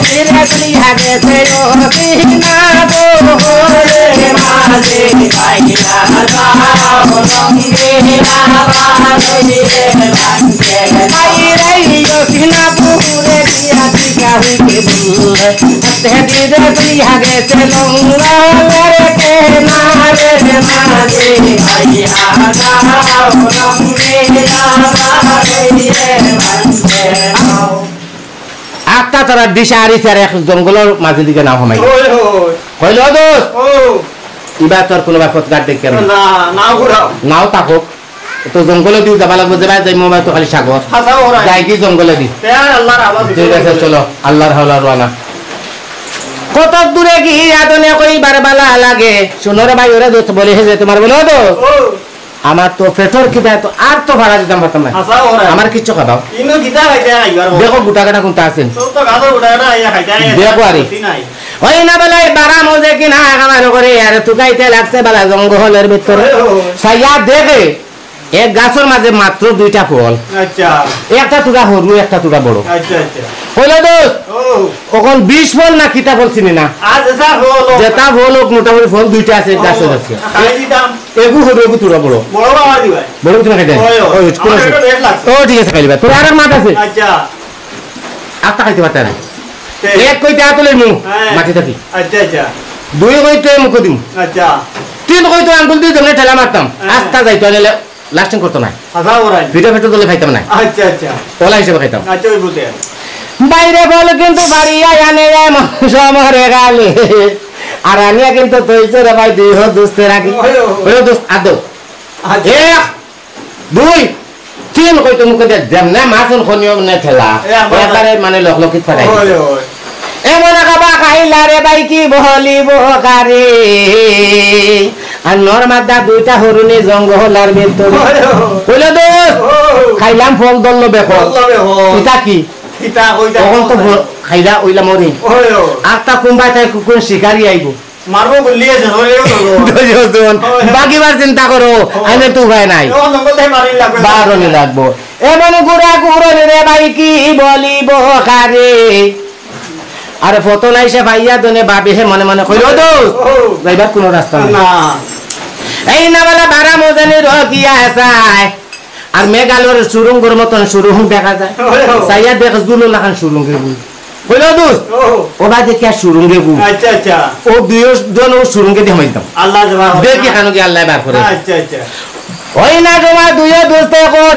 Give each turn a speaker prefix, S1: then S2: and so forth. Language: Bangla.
S1: ধীরে চলিয়া গেছে ও কিনা গো রে মাঝে পাইলা যাও রঙ্গিলা বাড়িরে ভাঙ্গে আইরে ও কিনা পুরে দিয়া দিগা হইকে বুলে ধীরে চলিয়া গেছে লঙ্গলের কে মারে মাঝে পাইলা যাও রঙ্গিলা বাড়িরে ভাঙ্গে আত্মা তারা দিশা আরিছে আর এক জঙ্গলের মাঝে দিকে নাও হমাই কইল দোস্ত এবার তোর কোনো বাপত গাট দেখে না নাও থাকুক তো জঙ্গলে দিও যাবা লাগবে যাবা যাই মোবাইল তো খালি সাগর যাই কি জঙ্গলে দি ঠিক আছে চলো আল্লাহর হাওলা রানা কত দূরে গিয়া দনে কইবার বালা লাগে শুনো রে ভাই ওরে দোস্ত বলে হে যে তোমার বলো দোস্ত আমার তো পেটর কিটা তো আর তো ভাড়া দিতাম পারতাম না আমার কিচ্ছু খাবাও দেখো গোটা কাটা কোনটা আছেন দেখো আরে ওই না বেলায় বারা মজে কিনা খাবার করে আর তুকাইতে লাগছে বেলা জঙ্গলের ভিতরে সাইয়া দেখে এক গাছের মাঝে মাত্র দুইটা ফল একটা তুকা সরু একটা তুকা বড় কইল দোস্ত কখন 20 ফল না কিতা ফল চিনি না যেটা ফল হোক মোটামুটি ফল দুইটা আছে গাছের আছে এগু সরু এগু তুরা বড় বড় তুমি খাইতে ও ঠিক আছে খাইবা তোর আর মাছ আছে আটটা খাইতে পারতা না এক কইতে আতলে মু মাটি থাকি দুই কইতে মুখ দিম তিন কইতে আঙ্গুল দিয়ে জমনে ঠেলা মারতাম আস্তা যাইতো আনলে লাস্টিং করতো না ভিডিও ফেটো দলে খাইতাম না ওলা হিসেবে খাইতাম বাইরে বল কিন্তু বাড়ি আনে সমরে গালে আর আনিয়া কিন্তু তৈছে রে ভাই দুই দোস্তে রাখি হলো দোস্ত আদো এক দুই তিন কইতো মুখ দিয়ে যেমনে মাছন খনিও নে ঠেলা একবারে মানে লকলকিত ফাটাই এমন খাবা খাইলা রে ভাই কি বলিব কারে আর নরমাদা দুইটা হরুনি জঙ্গলার ভিতরে কইল দোস্ত খাইলাম ফল দল্ল বেকল এটা কি এটা কইতা তখন তো খাইলা ওইলা মরি আটটা কুম্বাই তাই কুকুর শিকারি আইব মারবো বলিয়ে যাও বাকিবার চিন্তা করো আমি তো ভাই নাই বারনি লাগবো এমন গুড়া গুড়ো রে ভাই কি বলিব কারে আরে ফটো নাইছে ভাইয়া দনে ভাবি হে মনে মনে কইল দোস্ত যাইবার কোনো রাস্তা না এই না বলা বারা মজানি রগিয়া আসায় আর মেঘালয়ের সুরঙ্গের মতন সুরঙ্গ দেখা যায় সাইয়া দেখ দুলো লাখান সুরঙ্গে বল কইল দোস্ত ও বা দেখি আর সুরঙ্গে বল আচ্ছা আচ্ছা ও দুইজন জন ও সুরঙ্গে দিয়ে মাইতাম আল্লাহ জবাব দেখি কেন কি আল্লাহ বার করে আচ্ছা আচ্ছা ওই না জমা দুইয়ে দোস্ত